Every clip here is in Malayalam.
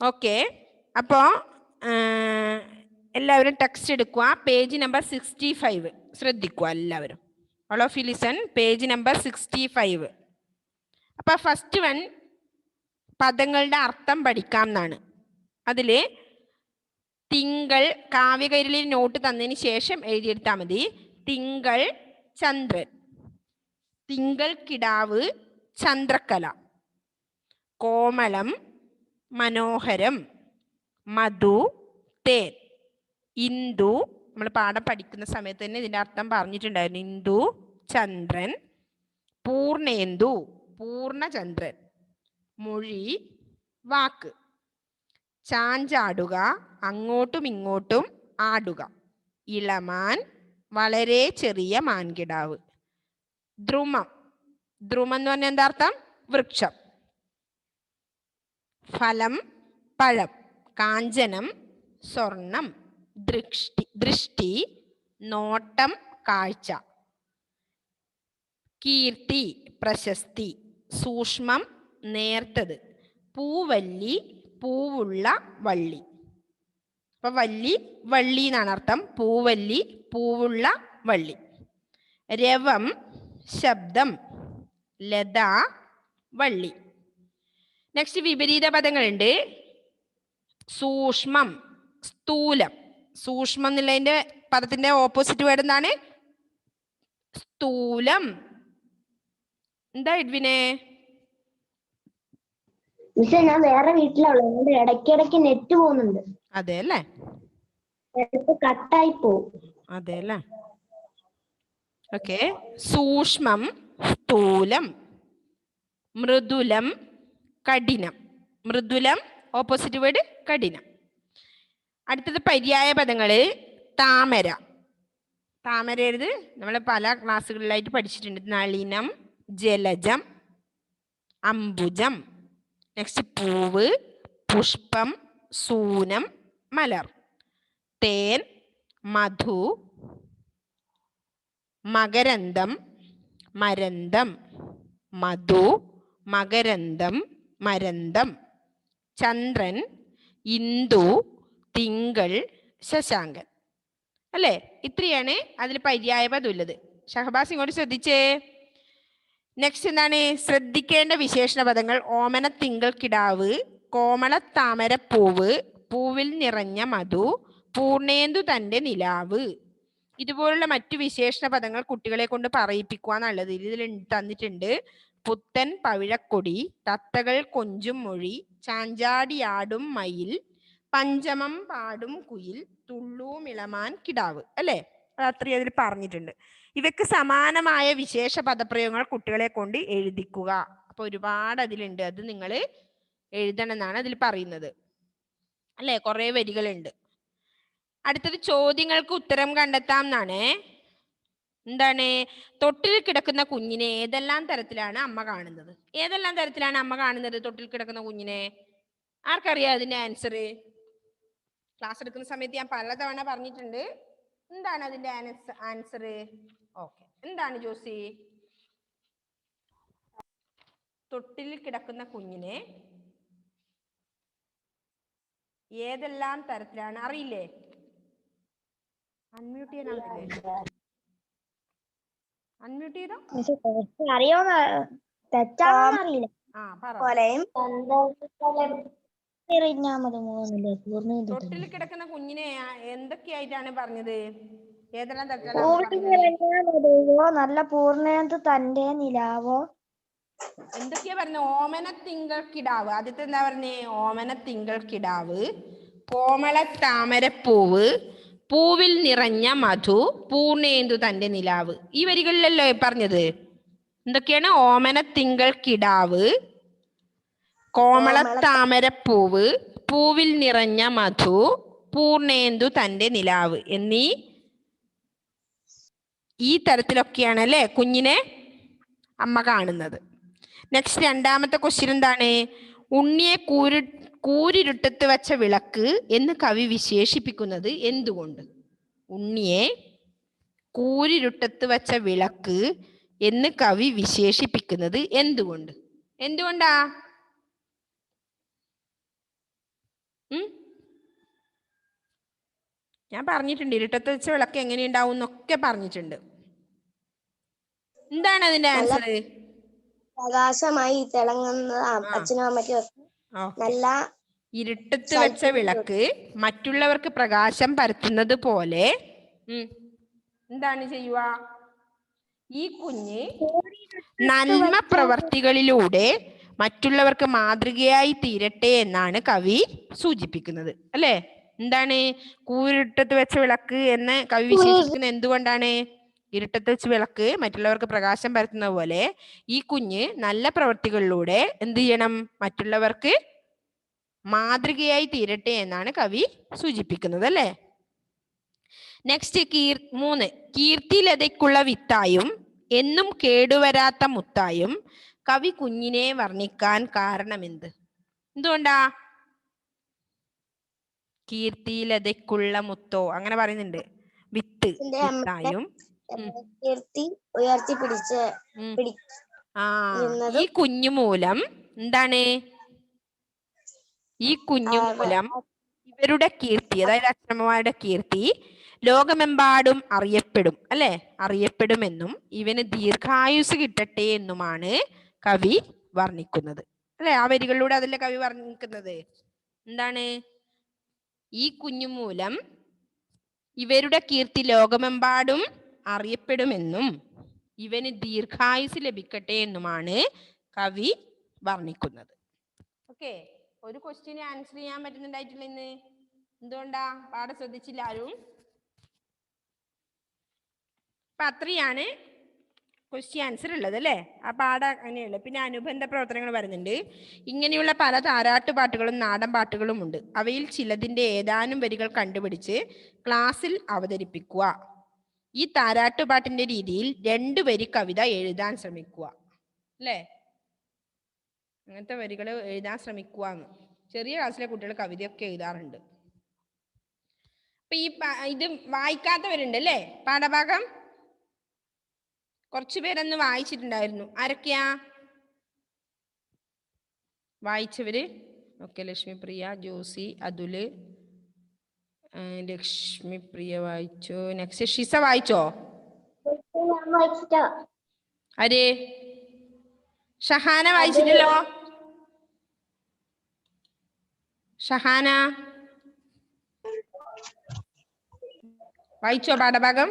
ഓക്കെ, അപ്പോൾ എല്ലാവരും ടെക്സ്റ്റ് എടുക്കുക. പേജ് നമ്പർ 65 ശ്രദ്ധിക്കുക എല്ലാവരും. All of you listen. Page number 65. അപ്പോൾ ഫസ്റ്റ് വൺ പദങ്ങളുടെ അർത്ഥം പഠിക്കാം എന്നാണ്. അതിൽ തിങ്കൾ കാവ്യകൈരളിൽ നോട്ട് തന്നതിന് ശേഷം എഴുതിയെടുത്താൽ മതി. തിങ്കൾ ചന്ദ്രൻ, തിങ്കൾ കിടാവ് ചന്ദ്രക്കല, കോമളം മനോഹരം, മധു തേൻ, ഇന്ദു നമ്മൾ പാഠം പഠിക്കുന്ന സമയത്ത് തന്നെ ഇതിൻ്റെ അർത്ഥം പറഞ്ഞിട്ടുണ്ടായിരുന്നു. ഇന്ദു ചന്ദ്രൻ, പൂർണേന്ദു പൂർണ്ണചന്ദ്രൻ, മൊഴി വാക്ക്, ചാഞ്ചാടുക അങ്ങോട്ടും ഇങ്ങോട്ടും ആടുക, ഇളമാൻ വളരെ ചെറിയ മാൻകിടാവ്, ദ്രുമം ദ്രുമം എന്ന് പറഞ്ഞാൽ എന്താ അർത്ഥം? വൃക്ഷം, ഫലം പഴം, കാഞ്ചനം സ്വർണം, ദൃഷ്ടി നോട്ടം കാഴ്ച, കീർത്തി പ്രശസ്തി, സൂക്ഷ്മം നേർത്തത്, പൂവല്ലി പൂവുള്ള വള്ളി. അപ്പൊ വല്ലി വള്ളി എന്നാണ് അർത്ഥം. പൂവല്ലി പൂവുള്ള വള്ളി. രവം ശബ്ദം, ലത വള്ളി. നെക്സ്റ്റ് വിപരീത പദങ്ങളുണ്ട്. സൂക്ഷ്മം സ്ഥൂലം. സൂക്ഷ്മം എന്നുള്ളതിന്റെ പദത്തിന്റെ ഓപ്പോസിറ്റ് വേർഡ് എന്താണ്? സ്ഥൂലം. എന്താ എഡ്വിനെ? ഞാൻ വേറെ വീട്ടിലുള്ളത് ഇടയ്ക്കിടയ്ക്ക് നെറ്റ് പോകുന്നുണ്ട്. അതെ അല്ലേ? കട്ടായി പോവും. അതെ അല്ലേ? ഓക്കെ. സൂക്ഷ്മം സ്ഥൂലം, മൃദുലം കഠിനം. മൃദുലം ഓപ്പോസിറ്റ് വേർഡ് കഠിനം. അടുത്തത് പര്യായ പദങ്ങള്. താമര. താമര എഴുത് നമ്മൾ പല ക്ലാസ്സുകളിലായിട്ട് പഠിച്ചിട്ടുണ്ട്. നളിനം ജലജം അംബുജം. നെക്സ്റ്റ് പൂവ് പുഷ്പം സൂനം മലർ. തേൻ മധു മകരന്തം മരന്തം. മധു മകരന്തം മരന്തം. ചന്ദ്രൻ ഇന്ദു തിങ്കൾ ശശാങ്കൻ. അല്ലേ? ഇത്രയാണ് അതിൽ പര്യായ പദം ഉള്ളത്. ഷഹബാസ് ഇങ്ങോട്ട് ശ്രദ്ധിച്ചേ. നെക്സ്റ്റ് എന്താണ്? ശ്രദ്ധിക്കേണ്ട വിശേഷണ പദങ്ങൾ. ഓമന തിങ്കൾ കിടാവ്, കോമള താമര പൂവ്, പൂവിൽ നിറഞ്ഞ മധു, പൂർണേന്ദു തന്റെ നിലാവ്. ഇതുപോലുള്ള മറ്റു വിശേഷണ പദങ്ങൾ കുട്ടികളെ കൊണ്ട് പറയിപ്പിക്കുക എന്നുള്ളത് ഇതിൽ തന്നിട്ടുണ്ട്. പുത്തൻ പവിഴക്കൊടി, തത്തകൾ കൊഞ്ചും മൊഴി, ചാഞ്ചാടിയാടും മയിൽ, പഞ്ചമം പാടും കുയിൽ, തുള്ളൂം ഇളമാൻ കിടാവ്. അല്ലേ? അത്രയും അതിൽ പറഞ്ഞിട്ടുണ്ട്. ഇവയ്ക്ക് സമാനമായ വിശേഷ പദപ്രയോഗങ്ങൾ കുട്ടികളെ കൊണ്ട് എഴുതിക്കുക. അപ്പൊ ഒരുപാട് അതിലുണ്ട്. അത് നിങ്ങൾ എഴുതണം എന്നാണ് അതിൽ പറയുന്നത്. അല്ലേ? കുറെ വരികളുണ്ട്. അടുത്തത് ചോദ്യങ്ങൾക്ക് ഉത്തരം കണ്ടെത്താം എന്നാണ്. എന്താണ്? തൊട്ടിൽ കിടക്കുന്ന കുഞ്ഞിനെ ഏതെല്ലാം തരത്തിലാണ് അമ്മ കാണുന്നത്? ഏതെല്ലാം തരത്തിലാണ് അമ്മ കാണുന്നത് തൊട്ടിൽ കിടക്കുന്ന കുഞ്ഞിനെ? ആർക്കറിയാം അതിന്റെ ആൻസർ? ക്ലാസ് എടുക്കുന്ന സമയത്ത് ഞാൻ പലതവണ പറഞ്ഞിട്ടുണ്ട്. എന്താണ് അതിന്റെ ആൻസർ? ഓക്കെ, എന്താണ് ജോസി? തൊട്ടിൽ കിടക്കുന്ന കുഞ്ഞിനെ ഏതെല്ലാം തരത്തിലാണ്? അറിയില്ലേ? അൺമ്യൂട്ട് ചെയ്യാനാവില്ലേ? അൺമ്യൂട്ട് ചെയ്തോ? തെറ്റാണെന്നറിയില്ല. തൊട്ടിൽ കിടക്കുന്ന കുഞ്ഞിനെ എന്തൊക്കെയായിട്ടാണ് പറഞ്ഞത്? ഏതെല്ലാം തരത്തിലാണ്? നല്ല പൂർണ്ണേന്ദു തന്റെ നിലാവോ. എന്തൊക്കെയാ പറഞ്ഞത്? ഓമന തിങ്കൾ കിടാവ്. ആദ്യത്തെ എന്താ പറഞ്ഞേ? ഓമന തിങ്കൾ കിടാവ്, കോമള താമരപ്പൂവ്, പൂവിൽ നിറഞ്ഞ മധു, പൂർണേന്ദു തന്റെ നിലാവ്. ഈ വരികളിലല്ലോ പറഞ്ഞത്. എന്തൊക്കെയാണ്? ഓമന തിങ്കൾ കിടാവ്, കോമള താമരപ്പൂവ്, പൂവിൽ നിറഞ്ഞ മധു, പൂർണേന്ദു തന്റെ നിലാവ് എന്നീ ഈ തരത്തിലൊക്കെയാണ് അല്ലേ കുഞ്ഞിനെ അമ്മ കാണുന്നത്. നെക്സ്റ്റ് രണ്ടാമത്തെ ക്വസ്റ്റ്യൻ എന്താണ്? ഉണ്ണിയെ കൂരിരുട്ടത്ത് വെച്ച വിളക്ക് എന്ന് കവി വിശേഷിപ്പിക്കുന്നത് എന്തുകൊണ്ട്? ഉണ്ണിയെ കൂരിരുട്ടത്ത് വെച്ച വിളക്ക് എന്ന് കവി വിശേഷിപ്പിക്കുന്നത് എന്തുകൊണ്ട്? എന്തുകൊണ്ടാ? ഞാൻ പറഞ്ഞിട്ടുണ്ട് ഇരുട്ടത്ത് വെച്ച വിളക്ക് എങ്ങനെയുണ്ടാവും എന്നൊക്കെ പറഞ്ഞിട്ടുണ്ട്. എന്താണ് അതിന്റെ ആൻസർ? പ്രകാശമായി തിളങ്ങുന്ന അച്ഛനും അമ്മയ്ക്കും നല്ല ഇരുട്ടത്ത് വെച്ച വിളക്ക് മറ്റുള്ളവർക്ക് പ്രകാശം പരത്തുന്നത് പോലെ എന്താണ് ചെയ്യുക? ഈ കുഞ്ഞ് നന്മ പ്രവർത്തികളിലൂടെ മറ്റുള്ളവർക്ക് മാതൃകയായി തീരട്ടെ എന്നാണ് കവി സൂചിപ്പിക്കുന്നത് അല്ലേ? എന്താണ് കൂരിട്ടത്ത് വെച്ച വിളക്ക് എന്ന് കവി വിശേഷിപ്പിക്കുന്നത് എന്തുകൊണ്ടാണ്? ഇരുട്ടത്ത് വെച്ച് വിളക്ക് മറ്റുള്ളവർക്ക് പ്രകാശം പരത്തുന്ന പോലെ ഈ കുഞ്ഞ് നല്ല പ്രവർത്തികളിലൂടെ എന്ത് ചെയ്യണം? മറ്റുള്ളവർക്ക് മാതൃകയായി തീരട്ടെ എന്നാണ് കവി സൂചിപ്പിക്കുന്നത് അല്ലേ? നെക്സ്റ്റ് 3 കീർത്തിലതയ്ക്കുള്ള വിത്തായും എന്നും കേടുവരാത്ത മുത്തായും കവി കുഞ്ഞിനെ വർണ്ണിക്കാൻ കാരണമെന്ത്? എന്തുകൊണ്ടാ? കീർത്തിലതയ്ക്കുള്ള മുത്തോ അങ്ങനെ പറയുന്നുണ്ട്. വിത്ത് വിത്തായും കീർത്തി ഉയർത്തി പിടിച്ച് ഈ കുഞ്ഞു മൂലം എന്താണ്? ഈ കുഞ്ഞു മൂലം ഇവരുടെ കീർത്തി, അതായത് അച്ഛനമ്മമാരുടെ കീർത്തി ലോകമെമ്പാടും അറിയപ്പെടും അല്ലെ? അറിയപ്പെടുമെന്നും ഇവന് ദീർഘായുസ് കിട്ടട്ടെ എന്നുമാണ് കവി വർണ്ണിക്കുന്നത് അല്ലെ? ആ വരികളിലൂടെ അതല്ലേ കവി വർണ്ണിക്കുന്നത്? എന്താണ്? ഈ കുഞ്ഞു മൂലം ഇവരുടെ കീർത്തി ലോകമെമ്പാടും അറിയപ്പെടുമെന്നും ഇവന് ദീർഘായുസ് ലഭിക്കട്ടെ എന്നുമാണ് കവി വർണ്ണിക്കുന്നത്. ഓക്കെ, ഒരു ക്വസ്റ്റ്യന് ആൻസർ ചെയ്യാൻ പറ്റുന്നുണ്ടായിട്ടില്ല ഇന്ന്. എന്തുകൊണ്ടാ? പാഠം ശ്രദ്ധിച്ചില്ല ആരും. അപ്പൊ അത്രയാണ് ക്വസ്റ്റ്യൻ ആൻസർ ഉള്ളത് അല്ലേ? ആ പാഠം അങ്ങനെയുള്ളത്. പിന്നെ അനുബന്ധ പ്രവർത്തനങ്ങൾ വരുന്നുണ്ട്. ഇങ്ങനെയുള്ള പല താരാട്ട് പാട്ടുകളും നാടൻ പാട്ടുകളും ഉണ്ട്. അവയിൽ ചിലതിൻ്റെ ഏതാനും വരികൾ കണ്ടുപിടിച്ച് ക്ലാസ്സിൽ അവതരിപ്പിക്കുക. ഈ താരാട്ടുപാട്ടിന്റെ രീതിയിൽ 2 വരി കവിത എഴുതാൻ ശ്രമിക്കുക അല്ലേ? അങ്ങനത്തെ വരികൾ എഴുതാൻ ശ്രമിക്കുക. ചെറിയ ക്ലാസ്സിലെ കുട്ടികൾ കവിതയൊക്കെ എഴുതാറുണ്ട്. അപ്പൊ ഇത് വായിക്കാത്തവരുണ്ട് അല്ലേ? പാഠഭാഗം കുറച്ചു പേരൊന്ന് വായിച്ചിട്ടുണ്ടായിരുന്നു. ആരൊക്കെയാ വായിച്ചവര്? ഓക്കെ, ലക്ഷ്മിപ്രിയ, ജോസി, അതുല്. ലക്ഷ്മിപ്രിയ വായിച്ചോ? നെക്സ്റ്റ് ഷിസ വായിച്ചോ? ആര്? ഷഹാന വായിച്ചിട്ടല്ലോ. ഷഹാന വായിച്ചോ പാഠഭാഗം?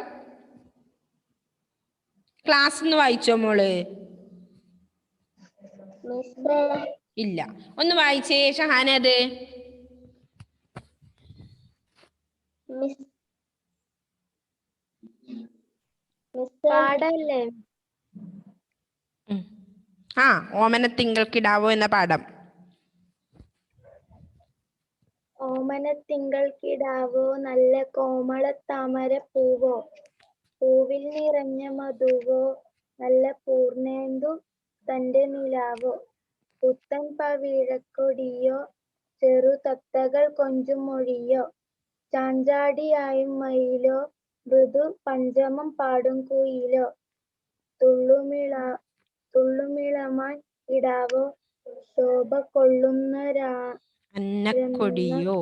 ക്ലാസ് ഒന്ന് വായിച്ചോ മോള്? ഇല്ല. ഒന്ന് വായിച്ചേ ഷഹാന. അത് ഓമനത്തിങ്കൾക്കിടാവോ എന്ന പാഠം. ഓമനത്തിങ്കൾക്കിടാവോ നല്ല കോമള താമര പൂവോ, പൂവിൽ നിറഞ്ഞ മധുവോ നല്ല പൂർണേന്ദു തന്റെ നിലാവോ, പുത്തൻ പവിഴക്കൊടിയോ ചെറു തത്തകൾ കൊഞ്ചും മൊഴിയോ, ചാഞ്ചാടിയായും മയിലോ മൃദു പഞ്ചമം പാടും കുയിലോ, തുള്ളുമിളമാൻ ഇടാവോ ശോഭ കൊള്ളുന്ന അന്നക്കൊടിയോ,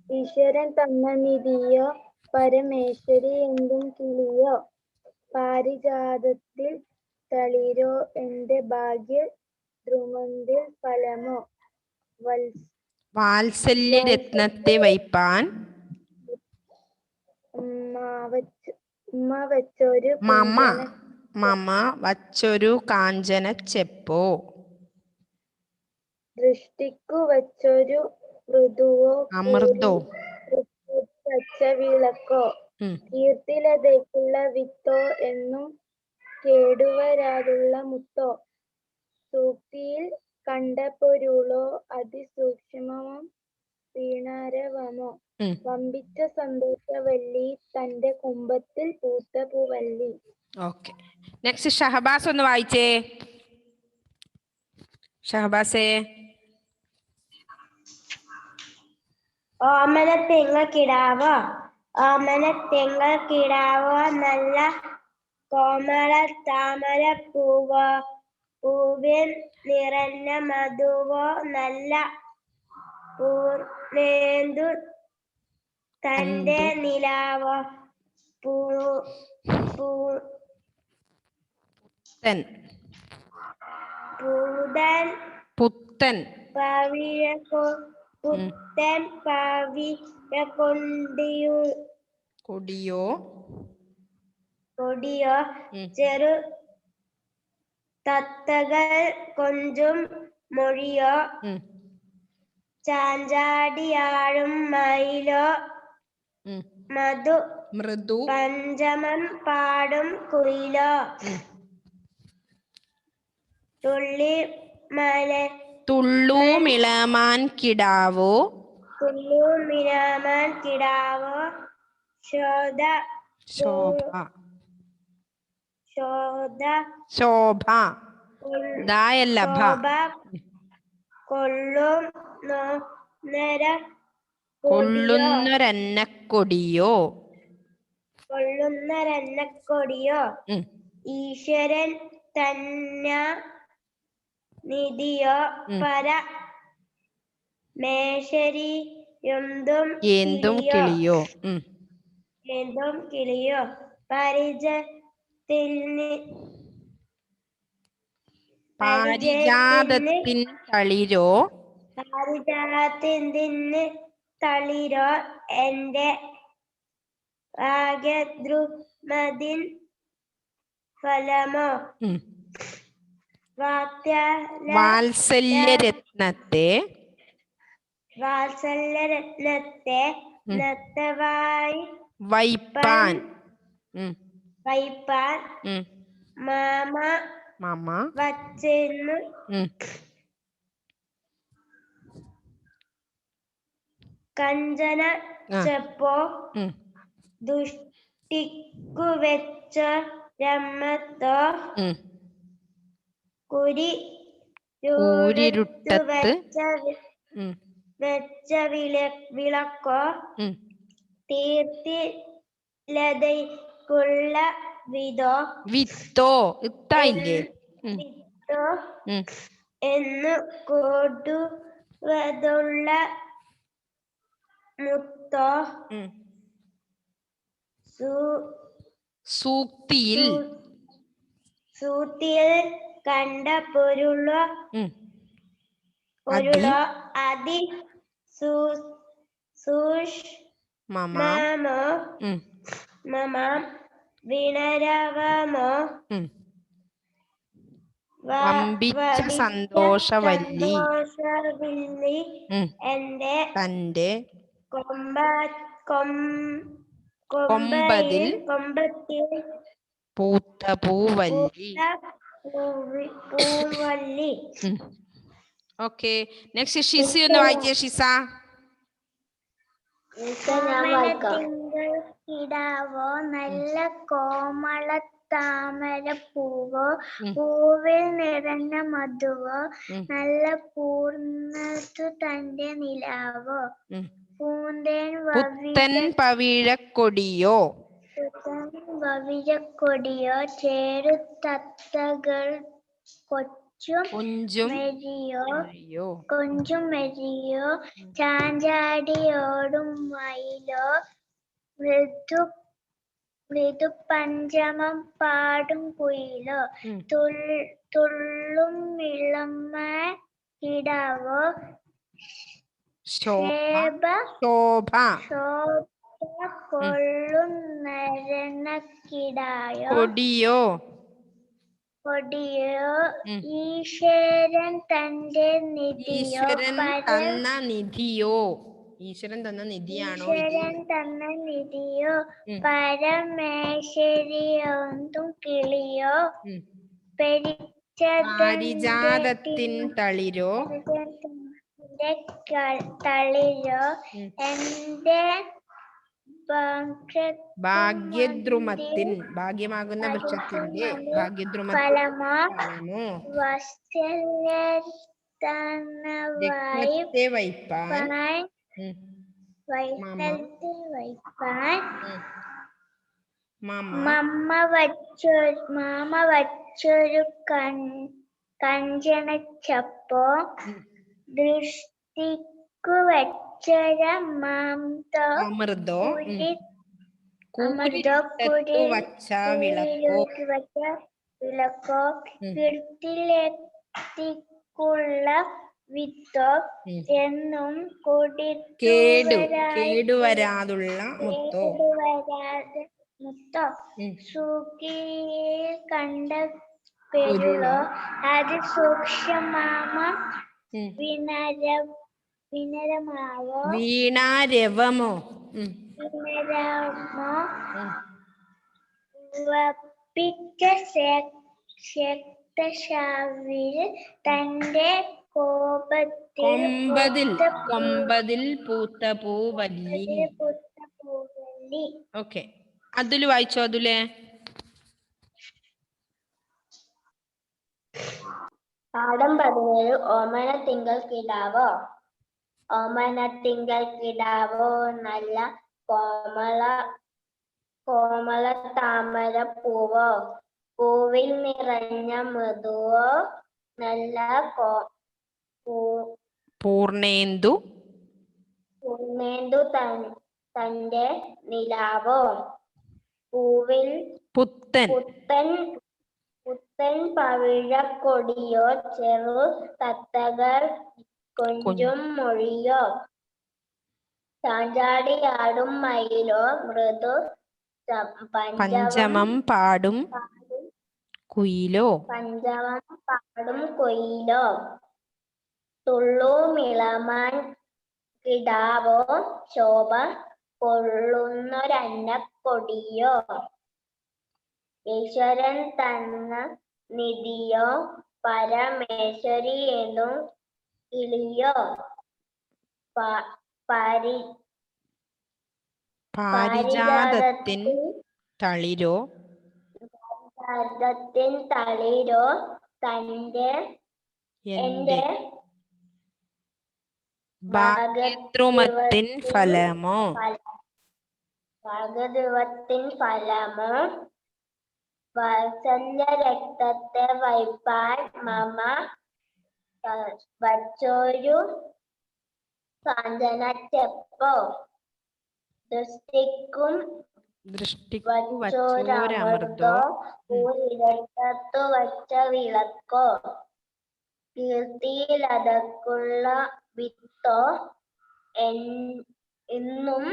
ഈശ്വരൻ തന്ന നിധിയോ പരമേശ്വരി എന്തും കിളിയോ, പാരിജാതത്തിൽ തളിരോ എന്റെ ഭാഗ്യ ദ്രുമന്തിൽ ഫലമോ, വാത്സല്യരത്നത്തെ വയ്പാൻ മമ വച്ചൊരു കാഞ്ചന ചെപ്പോ, ദൃഷ്ടിക്കു വച്ചൊരു മൃദുവോ അമൃതോ വച്ച വിളക്കോ, കീർത്തിലതയ്ക്കുള്ള വിത്തോ എന്നും കേടുവരാതുള്ള മുത്തോ, സൂക്തിയിൽ കണ്ട പൊരുളോ അതിസൂക്ഷ്മമോ വീണാരവമോ, വമ്പിച്ച സന്തോഷവല്ലി തന്റെ കുംഭത്തിൽ പൂത്ത പൂവല്ലി. ഓക്കെ, നെക്സ്റ്റ് ഷഹബാസ് ഒന്ന് വായിച്ചേ. ഷഹബാസേ. ഓമനത്തിങ്ങൾക്കിടാവോ, ഓമനത്തിങ്ങൾക്കിടാവോ നല്ല കോമള താമര പൂവോ, പൂവിൽ നിറഞ്ഞ മധുവോ നല്ല പൂർണേന്ദു തന്റെ നിലാവോ പുത്തൻ പുത്തൻ പുത്തൻ കൊടിയോ ചെറു തത്തകൾ കൊഞ്ചും മൊഴിയോ ചാഞ്ചാടിയാഴും മയിലോ മൃദു പഞ്ചമം പാടും കുയിലോ തുള്ളൂമിളമാൻ കിടാവോ ശോഭ ദായല്ലഭ കൊള്ളുന്നൊരന്നക്കൊടിയോ ഈശ്വരൻ തന്ന നിധിയോ മേശരി എന്തും കിളിയോ പാരിജാതത്തിൻ തളിരോ എന്റെ ഭാഗ്യദ്രുമതിൻ ഫലമോ വാത്സല്യരത്നത്തെ നത്തവായി വൈപ്പാൻ മാമ വച്ചെന്നു കഞ്ചന ചെപ്പോ ദുഷ്ടിക്കു വെച്ച രമ്മത്തോ കൂരിരുട്ടത്ത് വെച്ച വിളക്കോ തീർത്തിലതയ്ക്കുള്ള വിത്തോ ഇത്തായില്ലേ എന്നു കൊടുവതുള്ള മുത്തോ സൂക്തിയിൽ കണ്ട പൊരുളോ അതി സൂക്ഷ്മമോ വിണരവമോ വമ്പിച്ച സന്തോഷവല്ലി തന്റെ കൊമ്പതിൽ പൂത്ത പൂവല്ലി. ഓക്കെ, നെക്സ്റ്റ് ഷിസി ഒന്ന് വായിച്ചേ. ഷിസ. കിടാവോ നല്ല കോമള താമര പൂവോ പൂവിൽ നിറഞ്ഞ മധുവോ നല്ല പൂർണ്ണതു തന്റെ നിലാവോ പുത്തൻ പവിഴക്കൊടിയോ ചേരു തത്തകൾ കൊഞ്ചും മെരിയോ ചാഞ്ചാടിയോടും മയിലോ മൃദു പഞ്ചമം പാടും കുയിലോ തുള്ളും ഇളമ കിടാവോ ശോഭ കൊള്ളുന്നരണക്കിടായോ കൊടിയോ ഈശ്വരൻ തന്റെ ഈശ്വരൻ തന്ന നിധിയോ പരമേശ്വരിയൊന്തും കിളിയോ പാരിജാതത്തിൻ തളിരോ എന്റെ ഭാഗ്യദ്രുമത്തിൻ ഭാഗ്യമാകുന്ന വൃക്ഷത്തിന്റെ ഫലമോ മാമ വച്ചൊരു കഞ്ചണച്ചപ്പോ ദൃഷ്ടിക്കു അമൃതോ കൂരിരുട്ടത്തു വച്ച വിളക്കോ. കീർത്തിയിലെത്തിക്കുള്ള വിത്തോ എന്നും കേടുവരാതുള്ള മുത്തോ. മുത്തോ സുഖിയിൽ കണ്ട പെരുളോ അതിസൂക്ഷ്മമാമ വിനരമാവോ വീണാരവമോ വപ്പിച്ച ശക്തശാവിൽ തന്റെ കൊമ്പതിൽ പൂത്ത പൂവല്ലി. ഓക്കെ, അതില് വായിച്ചോ. അതിലെ പാഠം 17. ഓമനത്തിങ്കൾ കിടാവോ നല്ല കോമള താമര പൂവോ. പൂവിൽ നിറഞ്ഞ മൃദുവോ നല്ല പൂർണേന്ദു തന്റെ നിലാവോ. പൂവിൽ പുത്തൻ പവിഴക്കൊടിയോ ചെറു തത്തകൾ കൊഞ്ചും മൊഴിയോ. ചാഞ്ചാടിയാടും മയിലോ മൃദു പഞ്ചമം പാടും കുയിലോ. തുള്ളുമിളമാൻ കിടാവോ ശോഭ കൊള്ളുന്നൊരന്നക്കൊടിയോ. ഈശ്വരൻ തന്ന നിധിയോ പരമേശ്വരി എന്നും കിളിയോ. പാരിജാതത്തിൻ തളിരോ എന്റെ ഭാഗ്യദ്രുമത്തിൻ ഫലമോ. വാത്സല്യ രക്തത്തെ വൈപ്പാൻ മമ വച്ചൊരു സാന്ത്വന ചെപ്പോ. ദൃഷ്ടിക്കു വച്ചോരമൃതോ പൂരിരട്ടത്തു വച്ച വിളക്കോ. കീർത്തിയിലതക്കുള്ള വിത്തോ എന്നും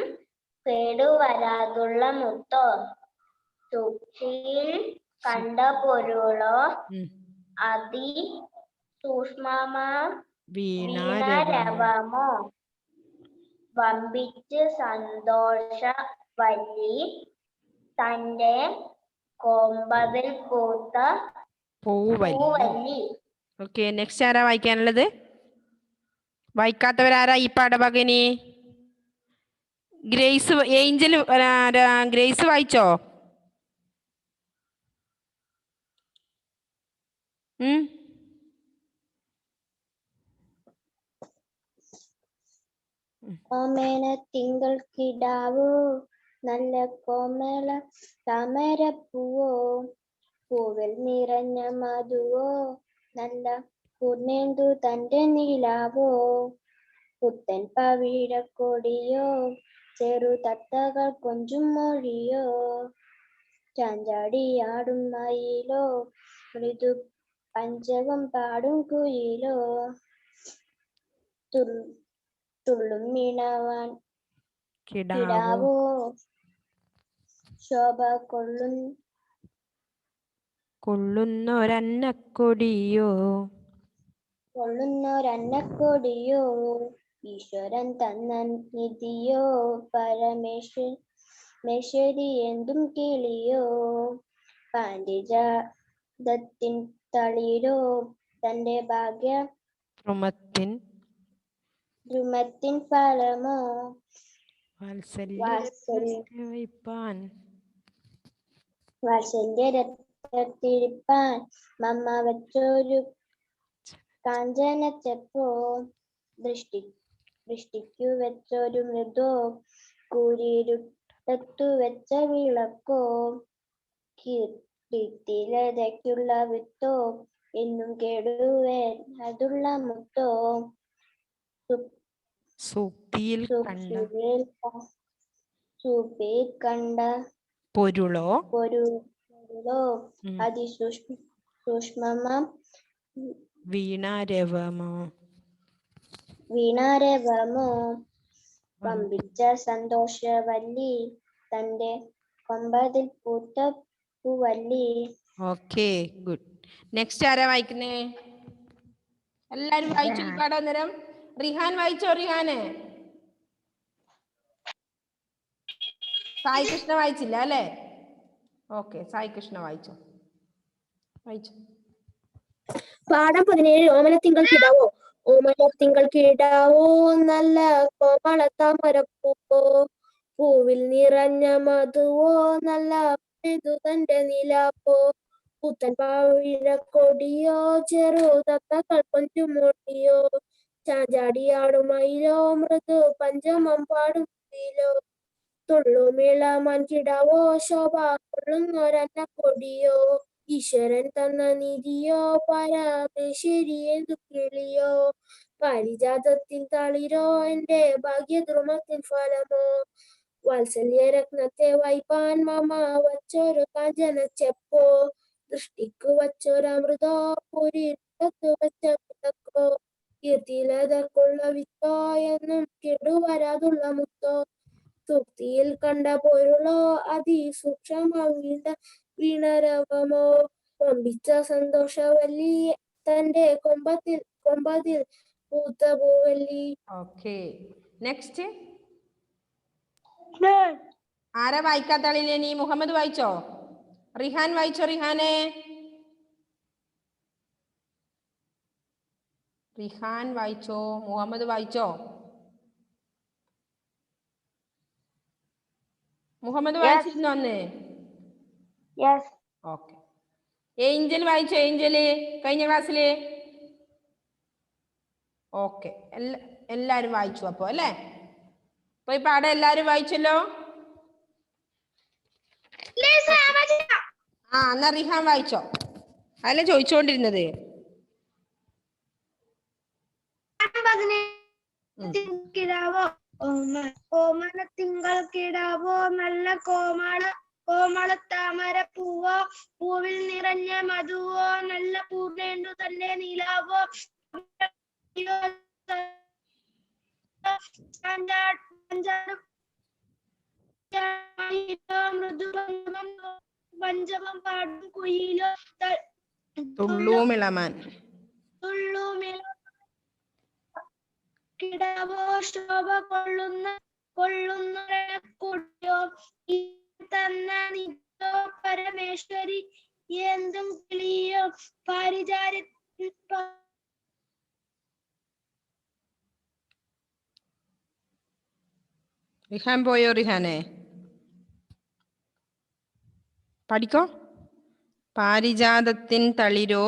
കേടുവരാതുള്ള മുത്തോ. സൂക്ഷിയിൽ കണ്ട പൊരുളോ അതി സൂക്ഷ്മമാ വീണാരവമോ. വമ്പിച്ച് സന്തോഷ വല്ലി തന്റെ കൊമ്പതിൽ പൂത്ത പൂവല്ലി. ഓക്കെ, നെക്സ്റ്റ് ആരാ വായിക്കാനുള്ളത്? വായിക്കാത്തവരാരാ ഈ പാഠഭാഗിനി? ഗ്രേസ് വായിച്ചോ? ഓമനത്തിങ്കൾ കിടാവോ നല്ല കോമള താമരപ്പൂവോ. പൂവിൽ നിറഞ്ഞ മധുവോ നല്ല പൂർണേന്ദു തന്റെ നിലാവോ. പുത്തൻ പവിഴക്കൊടിയോ ചെറു തത്തകൾ കൊഞ്ചും മൊഴിയോ. ചാഞ്ചാടിയാടും മയിലോ മൃദു പഞ്ചകം പാടും കുയിലോ. തുള്ളും മീണവാൻ കിടാവോ ശോഭ കൊള്ളുന്നൊരന്നക്കൊടിയോ. ഈശ്വരൻ തന്ന നിധിയോ പരമേശ്വരി എന്തും കിളിയോ. പാരിജാതത്തിൻ തളിരോ തന്റെ ദ്രുമത്തിൻ ഫലമോ. വാത്സല്യ രക്തത്തിരിപ്പാൻ മമ്മ വച്ചൊരു കാഞ്ചന ചെപ്പോ. ദൃഷ്ടിക്കു വെച്ചൊരു മൃദോ കൂരിരുട്ടത്തു വെച്ച വിളക്കോ. കീർത്തിയിലതയ്ക്കുള്ള വിത്തോ എന്നും കേടുവരാതുള്ള മുത്തോ. സൂക്തിയിൽ കണ്ട സൂക്തിയിൽ കണ്ട പൊരുളോ പൊരുളോ അതിസൂക്ഷ്മമാം വീണാരവമോ പമ്പിച്ച സന്തോഷവല്ലി തന്റെ കൊമ്പതിൽ പൂത്ത പൂവല്ലി. Okay, good. നെക്സ്റ്റ് ആരാ വായിക്കുന്നേ? എല്ലാരും വായിച്ചു ഈ പാഠം അന്നേരം. റിഹാൻ വായിച്ചോ? റിഹാന് സായി കൃഷ്ണ വായിച്ചില്ല അല്ലേ? ഓക്കെ, സായി കൃഷ്ണ വായിച്ചോ. പാഠം 17. ഓമനത്തിങ്കൾ കിടാവോ. ഓമനത്തിങ്കൾ കിടാവോ നല്ല കോമള താമരപ്പൂവോ, പൂവിൽ നിറഞ്ഞ മധുവോ നല്ല തന്റെ നിലാവോ, പുത്തൻ പാവിഴക്കൊടിയോ ചെറുതത്തകൾ കൊഞ്ചുമൊഴിയോ, ചാഞ്ചാടിയാടുമയിലോ മൃദു പഞ്ചമം പാടുമയിലോ, തുള്ളുമിളമാൻ കിടാവോ ശോഭ കൊള്ളുന്നൊരന്ന കൊടിയോ, ഈശ്വരൻ തന്ന നിധിയോ പരമേശ്വരി എന്തു കിളിയോ, പാരിജാതത്തിൻ തളിരോ എന്റെ ഭാഗ്യദ്രുമത്തിൻ ഫലമോ, വാത്സല്യരത്നത്തെ വൈപ്പാൻ മമ വച്ചൊരു കാഞ്ചന ചെപ്പോ, ദൃഷ്ടിക്കു വച്ചൊരമൃതോ പുരികത്തു വച്ച പിതക്കോ, കീർത്തിലതർക്കുള്ള വിത്തോ എന്നും കെടുവരാതുള്ള മുത്തോ, സൂക്തിയിൽ കണ്ട പൊരുളോ അതിസൂക്ഷ്മമാം വീണരവമോ, പമ്പിച്ച സന്തോഷവല്ലി തന്റെ കൊമ്പതിൽ പൂത്ത പൂവല്ലി. ഓക്കെ, നെക്സ്റ്റ് ആരാ വായിക്കാത്ത ആളില്ലേ? നീ മുഹമ്മദ് വായിച്ചോ? റിഹാൻ വായിച്ചോ? റിഹാൻ വായിച്ചോ? മുഹമ്മദ് വായിച്ചോ? മുഹമ്മദ് വായിച്ചിരുന്നോ അന്ന്? ഓക്കെ. ഏഞ്ചൽ വായിച്ചോ? ഏഞ്ചല് കഴിഞ്ഞ ക്ലാസ്സില്? ഓക്കെ, എല്ലാരും വായിച്ചു അപ്പോ അല്ലേ? അപ്പൊ ഈ പാഠം എല്ലാരും വായിച്ചല്ലോ. എന്നാ റിഹാൻ വായിച്ചോ? അതല്ലേ ചോദിച്ചോണ്ടിരുന്നത്. ഓമനത്തിങ്കൾ കിടാവോ നല്ല കോമള താമര പൂവോ, പൂവിൽ നിറഞ്ഞ മധുവോ നല്ല പൂർണ്ണേണ്ടു തന്നെ നിലാവോ, മൃദു പഞ്ചമം പാടും കുയിലോ, തുള്ളൂമിളമാൻ കിടാവോ ശോഭ കൊള്ളുന്ന കൊടിയോ, തന്ന നിജോ പരമേശ്വരി എന്തും കിളിയോ, പാരിജാരി. റിഹാൻ പോയോ? റിഹാനെ പഠിക്കോ. പാരിജാതത്തിൻ തളിരോ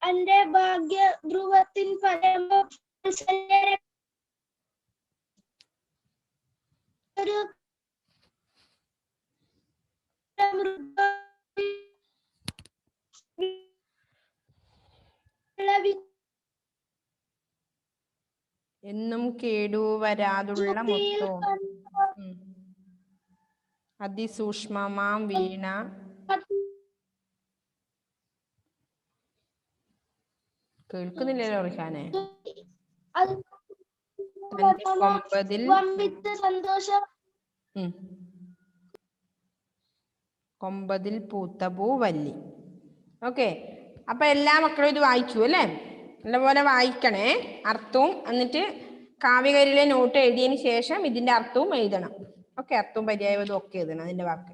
എന്റെ ഭാഗ്യ ധ്രുവത്തിൻ ഫലമോ, എന്നും കേടുവരാതുള്ള മുത്തോ, അതിസൂക്ഷ്മമാം വീണ കേൾക്കുന്നില്ലല്ലോ റിഹാനെ. കൊമ്പതിൽ പൂത്ത പൂവല്ലി. ഓക്കെ, അപ്പൊ എല്ലാ മക്കളും ഇത് വായിച്ചു അല്ലേ? നല്ലപോലെ വായിക്കണേ അർത്ഥവും. എന്നിട്ട് കാവ്യകരിയിലെ നോട്ട് എഴുതിയതിന് ശേഷം ഇതിന്റെ അർത്ഥവും എഴുതണം. ഓക്കെ, അർത്ഥവും പര്യായവതും ഒക്കെ എഴുതണം അതിന്റെ വാക്ക്.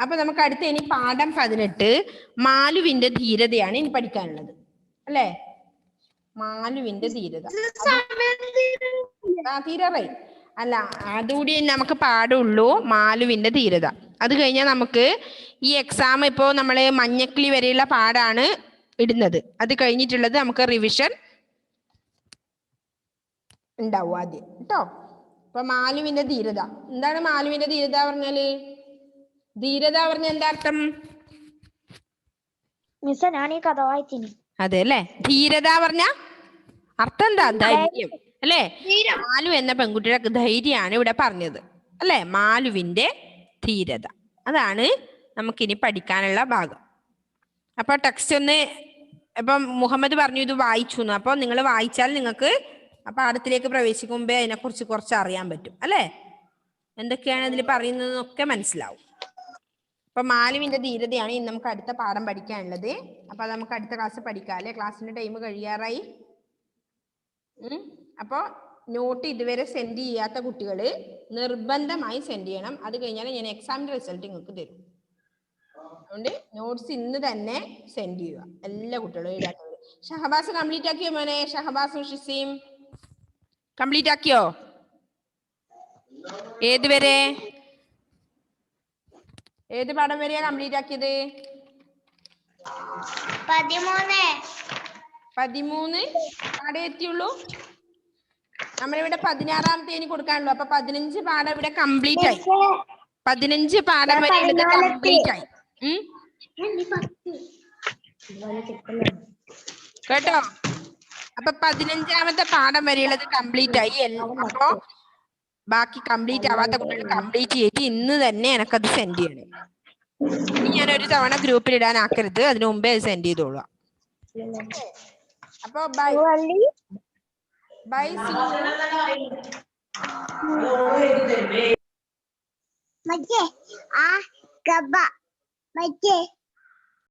അപ്പൊ നമുക്ക് അടുത്ത ഇനി പാഠം 18 മാലുവിന്റെ ധീരതയാണ് ഇനി പഠിക്കാനുള്ളത് അല്ലേ? മാലുവിന്റെ ധീരത. തീരാറായി അല്ല, അതുകൂടി നമുക്ക് പാടുള്ളൂ. മാലുവിന്റെ ധീരത. അത് കഴിഞ്ഞാൽ നമുക്ക് ഈ എക്സാം ഇപ്പോൾ നമ്മൾ മഞ്ഞക്കിളി വരെയുള്ള പാടാണ് ഇടുന്നത്. അത് കഴിഞ്ഞിട്ടുള്ളത് നമുക്ക് റിവിഷൻ ഉണ്ടാവും ആദ്യം കേട്ടോ. അപ്പൊ മാലുവിന്റെ ധീരത എന്താണ്? മാലുവിന്റെ ധീരത പറഞ്ഞാല്, ധീരത പറഞ്ഞ എന്താ അർത്ഥം? മിസ്സേ, ഞാൻ ഈ കഥ വായിച്ചിനി. അതെ അല്ലേ? ധീരത പറഞ്ഞ അർത്ഥം എന്താ? ധൈര്യം അല്ലേ? മാലു എന്ന പെൺകുട്ടിയുടെ ധൈര്യമാണ് ഇവിടെ പറഞ്ഞത് അല്ലേ? മാലുവിന്റെ ധീരത. അതാണ് നമുക്കിനി പഠിക്കാനുള്ള ഭാഗം. അപ്പൊ ടെക്സ്റ്റ് ഒന്ന് ഇപ്പം മുഹമ്മദ് പറഞ്ഞു ഇത് വായിച്ചു എന്ന്. അപ്പൊ നിങ്ങൾ വായിച്ചാൽ നിങ്ങൾക്ക് ആ പാഠത്തിലേക്ക് പ്രവേശിക്കും മുമ്പേ അതിനെക്കുറിച്ച് കുറച്ച് അറിയാൻ പറ്റും അല്ലേ? എന്തൊക്കെയാണ് ഇതിൽ പറയുന്നതെന്നൊക്കെ മനസ്സിലാവും. അപ്പൊ മാലുവിന്റെ ധീരതയാണ് ഇനി നമുക്ക് അടുത്ത പാഠം പഠിക്കാനുള്ളത്. അപ്പൊ അത് നമുക്ക് അടുത്ത ക്ലാസ് പഠിക്കാം അല്ലെ? ക്ലാസ്സിന്റെ ടൈം കഴിയാറായി. അപ്പൊ നോട്ട് ഇതുവരെ സെൻഡ് ചെയ്യാത്ത കുട്ടികൾ നിർബന്ധമായി സെൻഡ് ചെയ്യണം. അത് കഴിഞ്ഞാൽ ഞാൻ എക്സാമിന്റെ റിസൾട്ട് നിങ്ങൾക്ക് തരും. അതുകൊണ്ട് നോട്ട്സ് ഇന്ന് തന്നെ സെൻഡ് ചെയ്യുക എല്ലാ കുട്ടികളും എഴുതാത്തവര്. ഷഹബാസ് കംപ്ലീറ്റ് ആക്കിയോ മോനെ? ഷഹബാസും ഷിസീം കംപ്ലീറ്റ് ആക്കിയോ? ഏതുവരെ? ഏത് പാഠം വരെയാ കംപ്ലീറ്റ് ആക്കിയത്? 13 പാഠം എത്തിയുള്ളൂ. നമ്മളിവിടെ 16ാമത്തെ ഇനി കൊടുക്കാനുള്ളൂ. അപ്പൊ 15 പാഠം ഇവിടെ കംപ്ലീറ്റ് ആയി. 15 പാഠം വരെയുള്ളത് കംപ്ലീറ്റ് ആയി. കേട്ടോ? അപ്പൊ 15ാമത്തെ പാഠം വരെയുള്ളത് കംപ്ലീറ്റ് ആയി. അപ്പൊ ബാക്കി കംപ്ലീറ്റ് ആവാത്ത കുട്ടികൾ കംപ്ലീറ്റ് ചെയ്തിട്ട് ഇന്ന് തന്നെ എനക്കത് സെൻഡ് ചെയ്യണം. ഇനി ഞാനൊരു തവണ ഗ്രൂപ്പിൽ ഇടാൻ ആക്കരുത്, അതിനു മുമ്പേ അത് സെൻഡ് ചെയ്തോളാം. അപ്പൊ ബൈ ബൈ.